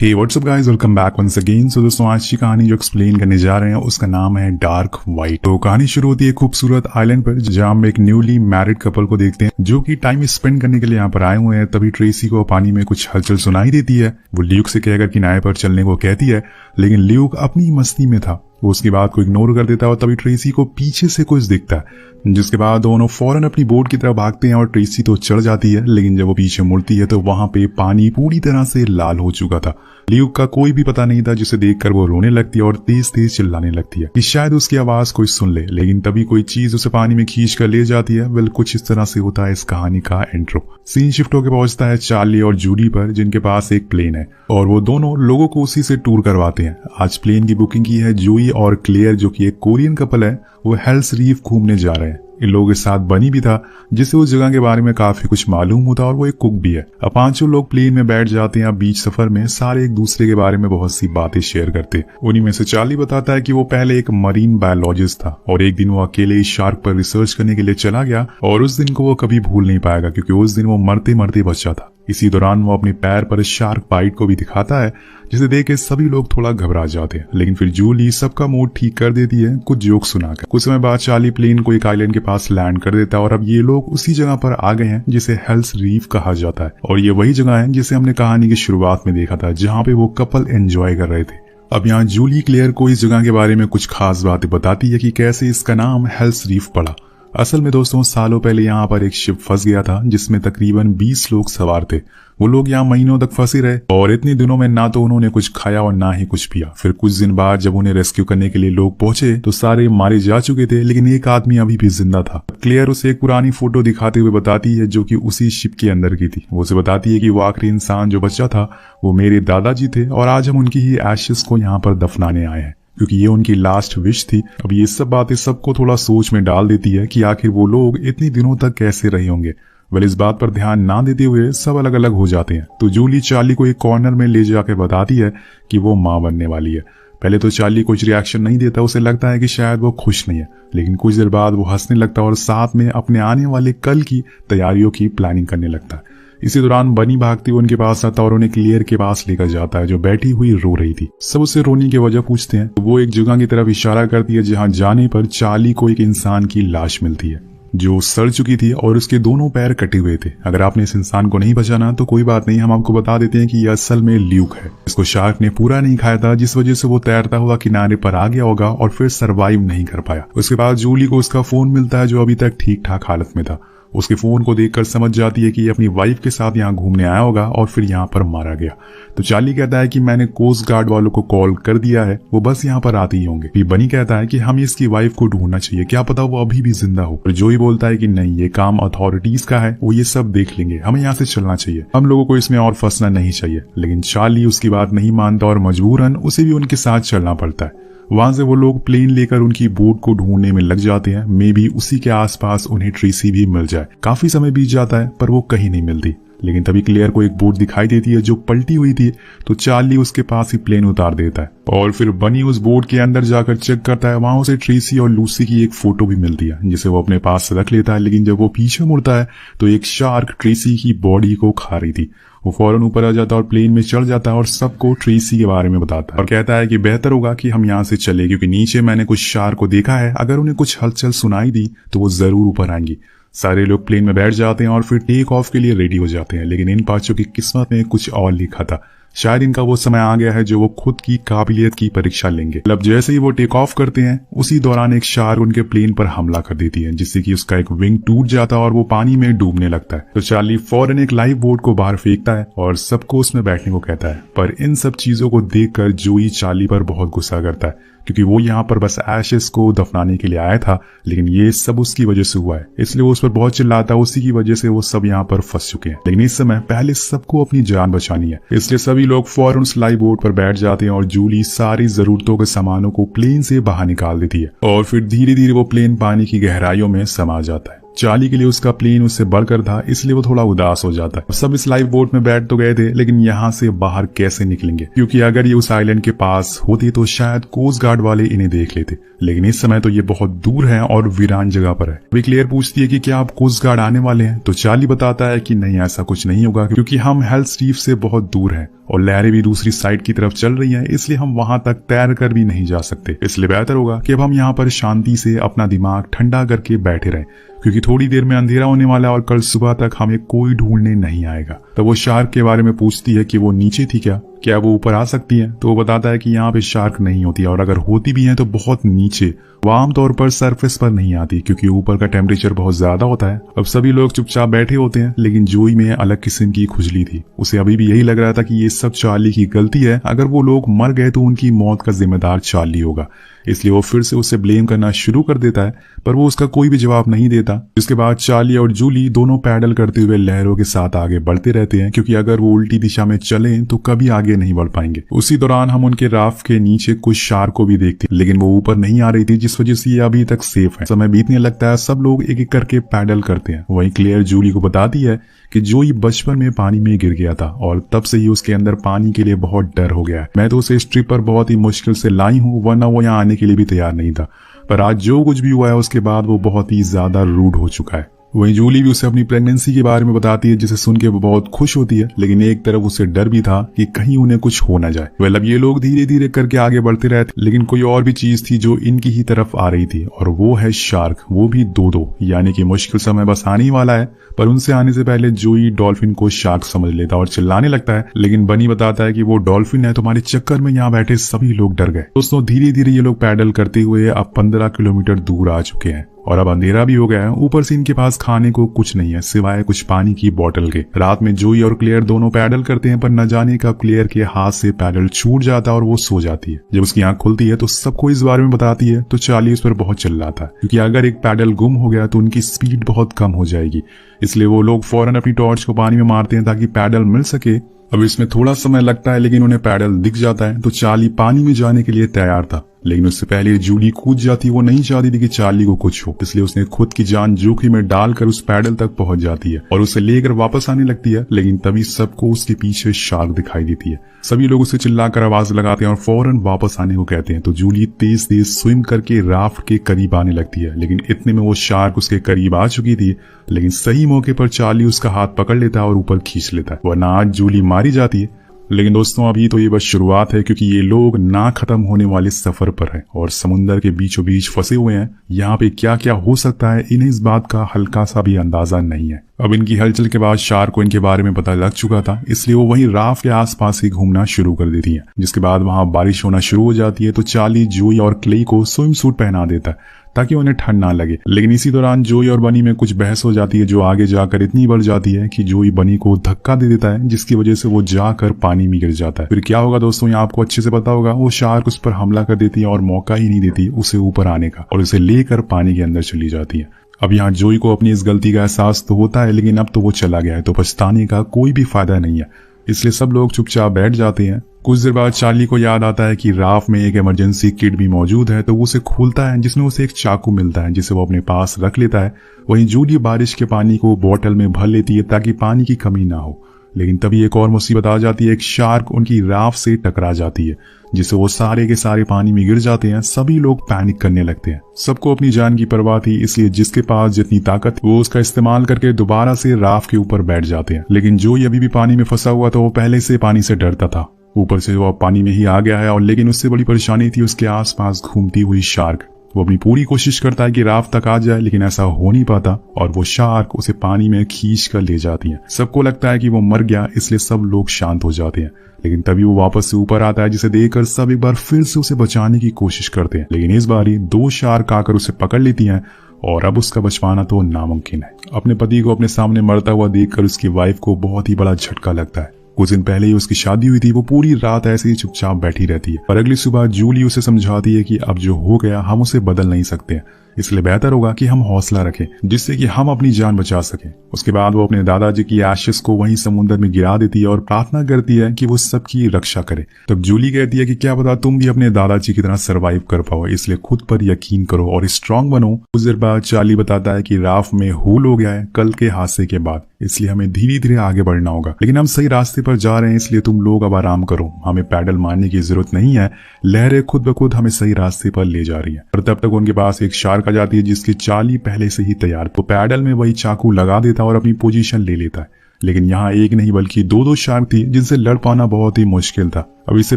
हे what's up guys, welcome back once again. So दोस्तों, आज की कहानी जो एक्सप्लेन करने जा रहे हैं उसका नाम है डार्क वाइट। तो कहानी शुरू होती है खूबसूरत आइलैंड पर, जहां हम एक न्यूली मैरिड कपल को देखते हैं जो कि टाइम स्पेंड करने के लिए यहाँ पर आए हुए हैं। तभी ट्रेसी को पानी में कुछ हलचल सुनाई देती है। वो ल्यूक से कहकर किनारे पर चलने को कहती है, लेकिन ल्यूक अपनी मस्ती में था। वो उसकी बात को इग्नोर कर देता है और तभी ट्रेसी को पीछे से कुछ दिखता है, जिसके बाद दोनों फौरन अपनी बोट की तरफ भागते हैं और ट्रेसी तो चढ़ जाती है। लेकिन जब वो पीछे मुड़ती है तो वहां पे पानी पूरी तरह से लाल हो चुका था। ल्यूक का कोई भी पता नहीं था, जिसे देखकर वो रोने लगती है और तेज तेज चिल्लाने लगती है कि शायद उसकी आवाज कोई सुन ले। लेकिन तभी कोई चीज उसे पानी में खींच कर ले जाती है। वेल, कुछ इस तरह से होता है इस कहानी का इंट्रो। सीन शिफ्ट होकर पहुंचता है चार्ली और जूली पर, जिनके पास एक प्लेन है और वो दोनों लोगों को उसी से टूर करवाते हैं। आज प्लेन की बुकिंग की है जूही और क्लेयर, जो कि एक कोरियन कपल है। वो हेल्स रीफ घूमने जा रहे हैं। इन लोगों के साथ बनी भी था, जिसे उस जगह के बारे में काफी कुछ मालूम होता और वो एक कुक भी है। अब पांचों लोग प्लेन में बैठ जाते हैं। अब बीच सफर में सारे एक दूसरे के बारे में बहुत सी बातें शेयर करते। उन्हीं में से चार्ली बताता है कि वो पहले एक मरीन बायोलॉजिस्ट था और एक दिन वो अकेले शार्क पर रिसर्च करने के लिए चला गया और उस दिन को वो कभी भूल नहीं पाएगा, क्योंकि उस दिन वो मरते मरते बचा था। इसी दौरान वो अपने पैर पर शार्क बाइट को भी दिखाता है, जिसे देख के सभी लोग थोड़ा घबरा जाते हैं। लेकिन फिर जूली सबका मूड ठीक कर देती है कुछ जोक सुनाकर। कुछ समय बाद चार्ली प्लेन को एक आइलैंड के पास लैंड कर देता है और अब ये लोग उसी जगह पर आ गए हैं जिसे हेल्स रीफ कहा जाता है। और ये वही जगह है जिसे हमने कहानी की शुरुआत में देखा था, जहाँ पे वो कपल एंजॉय कर रहे थे। अब यहाँ जूली क्लेयर को इस जगह के बारे में कुछ खास बातें बताती है कि कैसे इसका नाम हेल्स रीफ पड़ा। असल में दोस्तों, सालों पहले यहाँ पर एक शिप फंस गया था जिसमें तकरीबन 20 लोग सवार थे। वो लोग यहाँ महीनों तक फंसे रहे और इतने दिनों में ना तो उन्होंने कुछ खाया और ना ही कुछ पिया। फिर कुछ दिन बाद जब उन्हें रेस्क्यू करने के लिए लोग पहुंचे तो सारे मारे जा चुके थे, लेकिन एक आदमी अभी भी जिंदा था। क्लेयर उसे एक पुरानी फोटो दिखाते हुए बताती है जो कि उसी शिप के अंदर की थी। वो उसे बताती है कि वो आखिरी इंसान जो बचा था वो मेरे दादाजी थे और आज हम उनकी ही एशेस को यहाँ पर दफनाने आए हैं, क्योंकि ये उनकी लास्ट विश थी। अब ये सब बातें सबको थोड़ा सोच में डाल देती है कि आखिर वो लोग इतने दिनों तक कैसे रहे होंगे। वेल, इस बात पर ध्यान ना देते हुए सब अलग अलग हो जाते हैं। तो जूली चार्ली को एक कॉर्नर में ले जाकर बताती है कि वो माँ बनने वाली है। पहले तो चार्ली कुछ रिएक्शन नहीं देता, उसे लगता है कि शायद वो खुश नहीं है। लेकिन कुछ देर बाद वो हंसने लगता है और साथ में अपने आने वाले कल की तैयारियों की प्लानिंग करने लगता है। इसी दौरान बनी भागती उनके पास आता और उन्हें क्लियर के पास लेकर जाता है, जो बैठी हुई रो रही थी। सब उससे रोने की वजह पूछते हैं। वो एक जगह की तरफ इशारा करती है जहां जाने पर चार्ली को एक इंसान की लाश मिलती है जो सड़ चुकी थी और उसके दोनों पैर कटे हुए थे। अगर आपने इस इंसान को नहीं बचाना तो कोई बात नहीं, हम आपको बता देते हैं कि यह असल में ल्यूक है। इसको शार्क ने पूरा नहीं खाया था, जिस वजह से वो तैरता हुआ किनारे पर आ गया होगा और फिर सरवाइव नहीं कर पाया। उसके बाद जूली को उसका फोन मिलता है जो अभी तक ठीक ठाक हालत में था। उसके फोन को देखकर समझ जाती है कि ये अपनी वाइफ के साथ यहाँ घूमने आया होगा और फिर यहाँ पर मारा गया। तो चार्ली कहता है कि मैंने कोस्ट गार्ड वालों को कॉल कर दिया है, वो बस यहाँ पर आते ही होंगे। फिर बनी कहता है कि हमें इसकी वाइफ को ढूंढना चाहिए, क्या पता वो अभी भी जिंदा हो। और जोई बोलता है कि नहीं, ये काम अथॉरिटीज का है, वो ये सब देख लेंगे, हमें यहाँ से चलना चाहिए, हम लोगों को इसमें और फंसना नहीं चाहिए। लेकिन चार्ली उसकी बात नहीं मानता और मजबूरन उसे भी उनके साथ चलना पड़ता है। वहां से वो लोग प्लेन लेकर उनकी बोट को ढूंढने में लग जाते हैं। मे बी उसी के आसपास उन्हें ट्रेसी भी मिल जाए। काफी समय बीत जाता है पर वो कहीं नहीं मिलती। लेकिन तभी क्लेयर को एक बोट दिखाई देती है जो पलटी हुई थी। तो चार्ली उसके पास ही प्लेन उतार देता है और फिर बनी उस बोट के अंदर जाकर चेक करता है। वहां उसे ट्रेसी और लूसी की एक फोटो भी मिलती है, जिसे वो अपने पास रख लेता है। लेकिन जब वो पीछे मुड़ता है तो एक शार्क ट्रेसी की बॉडी को खा रही थी। वो फौरन ऊपर आ जाता है और प्लेन में चढ़ जाता है और सबको ट्रेसी के बारे में बताता है और कहता है कि बेहतर होगा कि हम यहाँ से चले, क्योंकि नीचे मैंने कुछ शार्क को देखा है, अगर उन्हें कुछ हलचल सुनाई दी तो वो जरूर ऊपर आएंगी। सारे लोग प्लेन में बैठ जाते हैं और फिर टेक ऑफ के लिए रेडी हो जाते हैं। लेकिन इन पांचों की किस्मत में कुछ और लिखा था। शायद इनका वो समय आ गया है जो वो खुद की काबिलियत की परीक्षा लेंगे। अब जैसे ही वो टेक ऑफ करते हैं उसी दौरान एक शार्क उनके प्लेन पर हमला कर देती है, जिससे कि उसका एक विंग टूट जाता है और वो पानी में डूबने लगता है। तो चार्ली फौरन एक लाइफ बोट को बाहर फेंकता है और सबको उसमें बैठने को कहता है। पर इन सब चीजों को देखकर जोई चार्ली पर बहुत गुस्सा करता है, क्योंकि वो यहाँ पर बस एशेस को दफनाने के लिए आया था, लेकिन ये सब उसकी वजह से हुआ है। इसलिए वो उस पर बहुत चिल्लाता है। उसी की वजह से वो सब यहाँ पर फंस चुके हैं। लेकिन इस समय पहले सबको अपनी जान बचानी है, इसलिए सभी लोग फौरन उस लाइव बोट पर बैठ जाते हैं और जूली सारी जरूरतों के सामानों को प्लेन से बाहर निकाल देती है और फिर धीरे धीरे वो प्लेन पानी की गहराइयों में समा जाता है। चार्ली के लिए उसका प्लेन उससे बढ़कर था, इसलिए वो थोड़ा उदास हो जाता है। सब इस लाइव बोट में बैठ तो गए थे, लेकिन यहाँ से बाहर कैसे निकलेंगे, क्योंकि अगर ये उस आइलैंड के पास होते तो शायद कोस्ट गार्ड वाले इन्हें देख लेते। लेकिन इस समय तो ये बहुत दूर है और वीरान जगह पर है। अभी क्लेयर पूछती है कि क्या आप कोस्ट गार्ड आने वाले हैं, तो चार्ली बताता है कि नहीं, ऐसा कुछ नहीं होगा, क्योंकि हम हेल्स रीफ से बहुत दूर हैं और लहरें भी दूसरी साइड की तरफ चल रही हैं, इसलिए हम वहां तक तैर कर भी नहीं जा सकते। इसलिए बेहतर होगा कि अब हम यहाँ पर शांति से अपना दिमाग ठंडा करके बैठे रहें, क्योंकि थोड़ी देर में अंधेरा होने वाला है और कल सुबह तक हमें कोई ढूंढने नहीं आएगा। तो वो शार्क के बारे में पूछती है कि वो नीचे थी क्या वो ऊपर आ सकती है? तो वो बताता है कि यहाँ पे शार्क नहीं होती, और अगर होती भी है तो बहुत नीचे, वो आमतौर पर सरफेस पर नहीं आती, क्योंकि ऊपर का टेम्परेचर बहुत ज्यादा होता है। अब सभी लोग चुपचाप बैठे होते हैं, लेकिन जोई में अलग किस्म की खुजली थी। उसे अभी भी यही लग रहा था कि ये सब चार्ली की गलती है, अगर वो लोग मर गए तो उनकी मौत का जिम्मेदार चार्ली होगा। इसलिए वो फिर से उसे ब्लेम करना शुरू कर देता है, पर वो उसका कोई भी जवाब नहीं देता। जिसके बाद चार्ली और जूली दोनों पैडल करते हुए लहरों के साथ आगे बढ़ते रहते हैं, क्योंकि अगर वो उल्टी दिशा में चलें तो कभी आगे नहीं बढ़ पाएंगे। उसी दौरान हम उनके राफ्ट के नीचे कुछ शार्क को भी देखते हैं, लेकिन वो ऊपर नहीं आ रही थी, जिस वजह से ये अभी तक सेफ है। समय बीतने लगता है, सब लोग एक एक करके पैडल करते हैं। वहीं क्लेयर जूली को बताती है कि जोई बचपन में पानी में गिर गया था और तब से ही उसके अंदर पानी के लिए बहुत डर हो गया है। मैं तो उसे इस ट्रिप पर बहुत ही मुश्किल से लाई हूँ, वरना वो यहाँ आने के लिए भी तैयार नहीं था। पर आज जो कुछ भी हुआ है उसके बाद वो बहुत ही ज्यादा रूड हो चुका है। वहीं जूली भी उसे अपनी प्रेगनेंसी के बारे में बताती है, जिसे सुन के वो बहुत खुश होती है, लेकिन एक तरफ उसे डर भी था कि कहीं उन्हें कुछ हो न जाए। अब ये लोग धीरे धीरे करके आगे बढ़ते रहते, लेकिन कोई और भी चीज थी जो इनकी ही तरफ आ रही थी, और वो है शार्क, वो भी दो। यानी कि मुश्किल समय बस आने ही वाला है। पर उनसे आने से पहले जोई डॉल्फिन को शार्क समझ लेता और चिल्लाने लगता है, लेकिन बनी बताता है कि वो डॉल्फिन है, तुम्हारे चक्कर में यहाँ बैठे सभी लोग डर गए। दोस्तों, धीरे धीरे ये लोग पैडल करते हुए अब 15 किलोमीटर दूर आ चुके हैं और अब अंधेरा भी हो गया है। ऊपर से इनके पास खाने को कुछ नहीं है सिवाय कुछ पानी की बोतल के। रात में जोई और क्लेयर दोनों पैडल करते हैं, पर न जाने कब क्लेयर के हाथ से पैडल छूट जाता है और वो सो जाती है। जब उसकी आंख खुलती है तो सबको इस बारे में बताती है, तो चार्ली उस पर बहुत चिल्लाता है, क्योंकि अगर एक पैडल गुम हो गया तो उनकी स्पीड बहुत कम हो जाएगी। इसलिए वो लोग फौरन अपनी टॉर्च को पानी में मारते हैं ताकि पैडल मिल सके। अब इसमें थोड़ा समय लगता है, लेकिन उन्हें पैडल दिख जाता है। तो चार्ली पानी में जाने के लिए तैयार था, लेकिन उससे पहले जूली कूद जाती। वो नहीं चाहती थी कि चार्ली को कुछ हो, इसलिए उसने खुद की जान जोखिम में डालकर उस पैडल तक पहुंच जाती है और उसे लेकर वापस आने लगती है। लेकिन तभी सबको उसके पीछे शार्क दिखाई देती है। सभी लोग उसे चिल्लाकर आवाज लगाते हैं और फौरन वापस आने को कहते हैं। तो जूली तेज तेज स्विम करके राफ्ट के करीब आने लगती है, लेकिन इतने में वो शार्क उसके करीब आ चुकी थी। लेकिन सही मौके पर चार्ली उसका हाथ पकड़ लेता है और ऊपर खींच लेता है, वरना आज जूली मारी जाती है। लेकिन दोस्तों, अभी तो ये बस शुरुआत है, क्योंकि ये लोग ना खत्म होने वाले सफर पर हैं और समुंदर के बीचों बीच फंसे हुए हैं। यहाँ पे क्या क्या हो सकता है, इन्हें इस बात का हल्का सा भी अंदाजा नहीं है। अब इनकी हलचल के बाद शार्क को इनके बारे में पता लग चुका था, इसलिए वो वहीं राफ्ट के आसपास ही घूमना शुरू कर देती है। जिसके बाद वहां बारिश होना शुरू हो जाती है। तो चार्ली जोई और क्ले को स्विम सूट पहना देता है ताकि उन्हें ठंड ना लगे। लेकिन इसी दौरान जोई और बनी में कुछ बहस हो जाती है, जो आगे जाकर इतनी बढ़ जाती है कि जोई बनी को धक्का दे देता है, जिसकी वजह से वो जाकर पानी में गिर जाता है। फिर क्या होगा दोस्तों, ये आपको अच्छे से पता होगा। वो शार्क उस पर हमला कर देती है और मौका ही नहीं देती उसे ऊपर आने का, और उसे लेकर पानी के अंदर चली जाती है। अब यहाँ जोई को अपनी इस गलती का एहसास तो होता है, लेकिन अब तो वो चला गया है, तो पछताने का कोई भी फायदा नहीं है। इसलिए सब लोग चुपचाप बैठ जाते हैं। कुछ देर बाद चार्ली को याद आता है कि राफ्ट में एक इमरजेंसी किट भी मौजूद है, तो वो उसे खोलता है, जिसमें उसे एक चाकू मिलता है, जिसे वो अपने पास रख लेता है। वहीं जूली बारिश के पानी को बोतल में भर लेती है ताकि पानी की कमी ना हो। लेकिन तभी एक और मुसीबत आ जाती है। एक शार्क उनकी राफ्ट से टकरा जाती है, जिससे वो सारे के सारे पानी में गिर जाते हैं। सभी लोग पैनिक करने लगते हैं। सबको अपनी जान की परवाह थी, इसलिए जिसके पास जितनी ताकत थी वो उसका इस्तेमाल करके दोबारा से राफ्ट के ऊपर बैठ जाते हैं। लेकिन जो अभी भी पानी में फंसा हुआ था, वो पहले से पानी से डरता था। ऊपर से वो पानी में ही आ गया है, और लेकिन उससे बड़ी परेशानी थी उसके आसपास घूमती हुई शार्क। वो अपनी पूरी कोशिश करता है कि राफ्ट तक आ जाए, लेकिन ऐसा हो नहीं पाता और वो शार्क उसे पानी में खींच कर ले जाती है। सबको लगता है कि वो मर गया, इसलिए सब लोग शांत हो जाते हैं। लेकिन तभी वो वापस से ऊपर आता है, जिसे देखकर सब एक बार फिर से उसे बचाने की कोशिश करते हैं। लेकिन इस बार 2 शार्क आकर उसे पकड़ लेती हैं और अब उसका बच पाना तो नामुमकिन है। अपने पति को अपने सामने मरता हुआ देखकर उसकी वाइफ को बहुत ही बड़ा झटका लगता है। कुछ दिन पहले ही उसकी शादी हुई थी। वो पूरी रात ऐसे ही चुपचाप बैठी रहती है, पर अगली सुबह जूली उसे समझाती है कि अब जो हो गया हम उसे बदल नहीं सकते, इसलिए बेहतर होगा कि हम हौसला रखें, जिससे कि हम अपनी जान बचा सकें। उसके बाद वो अपने दादाजी की एशेस को वहीं समुद्र में गिरा देती है और प्रार्थना करती है कि वो सबकी रक्षा करे। तब जूली कहती है कि क्या पता तुम भी अपने दादाजी की तरह सरवाइव कर पाओ, इसलिए खुद पर यकीन करो और स्ट्रांग बनो। कुछ देर बाद चार्ली बताता है कि राफ्ट में होल हो गया है कल के हादसे के बाद, इसलिए हमें धीरे धीरे आगे बढ़ना होगा। लेकिन हम सही रास्ते पर जा रहे हैं, इसलिए तुम लोग अब आराम करो, हमें पैडल मारने की जरूरत नहीं है। लहरें खुद ब खुद हमें सही रास्ते पर ले जा रही है। और तब तक उनके पास एक शार्क आ जाती है, जिसकी चार्ली पहले से ही तैयार। तो पैडल में वही चाकू लगा देता और अपनी पोजीशन ले लेता है। लेकिन यहाँ एक नहीं बल्कि दो शार्क थी जिनसे लड़ पाना बहुत ही मुश्किल था। अब इससे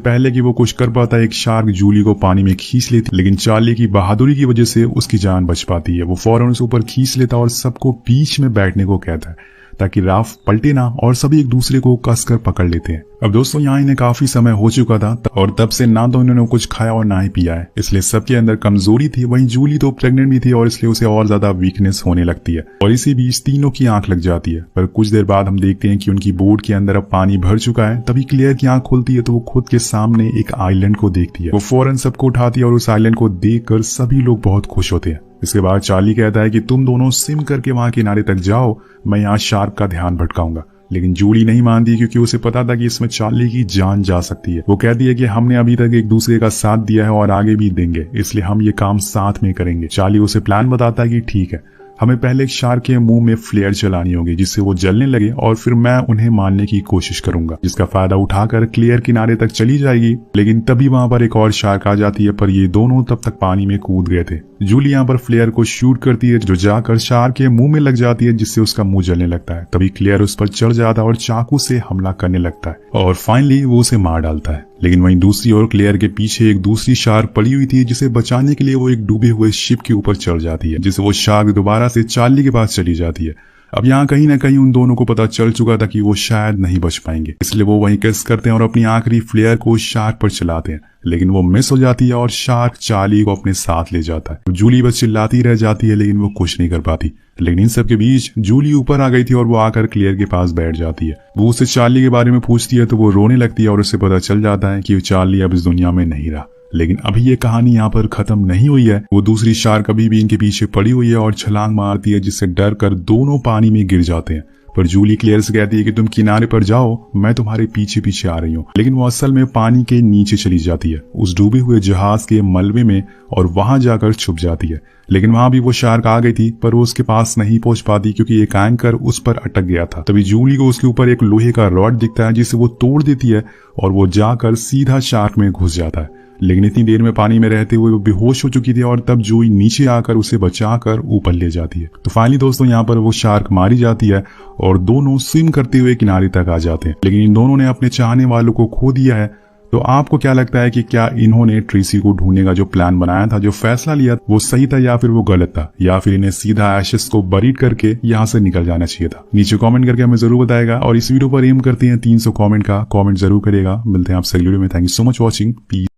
पहले कि वो कुछ कर पाता, एक शार्क जूली को पानी में खींच लेती, लेकिन चार्ली की बहादुरी की वजह से उसकी जान बच पाती है। वो फौरन उसे ऊपर खींच लेता और सबको बीच में बैठने को कहता है ताकि राफ्ट पलटे ना और सभी एक दूसरे को कसकर पकड़ लेते हैं। अब दोस्तों यहाँ इन्हें काफी समय हो चुका था और तब से ना तो इन्होंने कुछ खाया और ना ही पिया है, इसलिए सबके अंदर कमजोरी थी। वहीं जूली तो प्रेग्नेंट भी थी और इसलिए उसे और ज्यादा वीकनेस होने लगती है और इसी बीच तीनों की आंख लग जाती है। पर कुछ देर बाद हम देखते हैं कि उनकी बोट के अंदर अब पानी भर चुका है। तभी क्लेयर की आंख खुलती है तो वो खुद के सामने एक आइलैंड को देखती है। वो फौरन सबको उठाती है और उस आइलैंड को देखकर सभी लोग बहुत खुश होते हैं। इसके बाद चार्ली कहता है कि तुम दोनों स्विम करके वहां किनारे तक जाओ, मैं यहाँ शार्क का ध्यान भटकाऊंगा। लेकिन जूली नहीं मानती क्योंकि उसे पता था कि इसमें चार्ली की जान जा सकती है। वो कहती है कि हमने अभी तक एक दूसरे का साथ दिया है और आगे भी देंगे, इसलिए हम ये काम साथ में करेंगे। चार्ली उसे प्लान बताता है कि ठीक है, हमें पहले एक शार्क के मुंह में फ्लेयर चलानी होगी जिससे वो जलने लगे और फिर मैं उन्हें मारने की कोशिश करूंगा, जिसका फायदा उठाकर क्लियर किनारे तक चली जाएगी। लेकिन तभी वहां पर एक और शार्क आ जाती है, पर ये दोनों तब तक पानी में कूद गए थे। जूली यहाँ पर फ्लेयर को शूट करती है जो जाकर शार्क के मुंह में लग जाती है, जिससे उसका मुंह जलने लगता है। तभी क्लियर उस पर चढ़ जाता है और चाकू से हमला करने लगता है और फाइनली वो उसे मार डालता है। लेकिन वहीं दूसरी ओर क्लेयर के पीछे एक दूसरी शार्क पड़ी हुई थी, जिसे बचाने के लिए वो एक डूबे हुए शिप के ऊपर चढ़ जाती है, जिससे वो शार्क दोबारा से चार्ली के पास चली जाती है। अब यहाँ कहीं ना कहीं उन दोनों को पता चल चुका था कि वो शायद नहीं बच पाएंगे, इसलिए वो वहीं किस करते हैं और अपनी आखिरी फ्लेयर को शार्क पर चलाते हैं। लेकिन वो मिस हो जाती है और शार्क चार्ली को अपने साथ ले जाता है। जूली बस चिल्लाती रह जाती है लेकिन वो कुछ नहीं कर पाती। लेकिन इन सब के बीच जूली ऊपर आ गई थी और वो आकर क्लियर के पास बैठ जाती है। वो उससे चार्ली के बारे में पूछती है तो वो रोने लगती है और उससे पता चल जाता है कि चार्ली अब इस दुनिया में नहीं रहा। लेकिन अभी ये कहानी यहाँ पर खत्म नहीं हुई है। वो दूसरी शार्क अभी भी इनके पीछे पड़ी हुई है और छलांग मारती है, जिससे डर कर दोनों पानी में गिर जाते हैं। पर जूली क्लियर से कहती है कि तुम किनारे पर जाओ, मैं तुम्हारे पीछे पीछे आ रही हूँ। लेकिन वो असल में पानी के नीचे चली जाती है, उस डूबे हुए जहाज के मलबे में, और वहां जाकर छुप जाती है। लेकिन वहां भी वो शार्क आ गई थी, पर वो उसके पास नहीं पहुंच पाती क्योंकि एक एंकर उस पर अटक गया था। तभी जूली को उसके ऊपर एक लोहे का रॉड दिखता है, जिसे वो तोड़ देती है और वो जाकर सीधा शार्क में घुस जाता है। लेकिन इतनी देर में पानी में रहते हुए वो बेहोश हो चुकी थी और तब जूही नीचे आकर उसे बचाकर ऊपर ले जाती है। तो फाइनली दोस्तों यहाँ पर वो शार्क मारी जाती है और दोनों स्विम करते हुए किनारे तक आ जाते हैं। लेकिन इन दोनों ने अपने चाहने वालों को खो दिया है। तो आपको क्या लगता है कि क्या इन्होंने ट्रेसी को ढूंढने का जो प्लान बनाया था, जो फैसला लिया, वो सही था या फिर वो गलत था, या फिर इन्हें सीधा एशेस को बरीड करके यहाँ से निकल जाना चाहिए था? नीचे कमेंट करके हमें जरूर बताएगा। और इस वीडियो पर एम करते हैं 300 कमेंट का, कमेंट जरूर करेगा। मिलते हैं आपसे अगली वीडियो में। Thank you so much watching. Please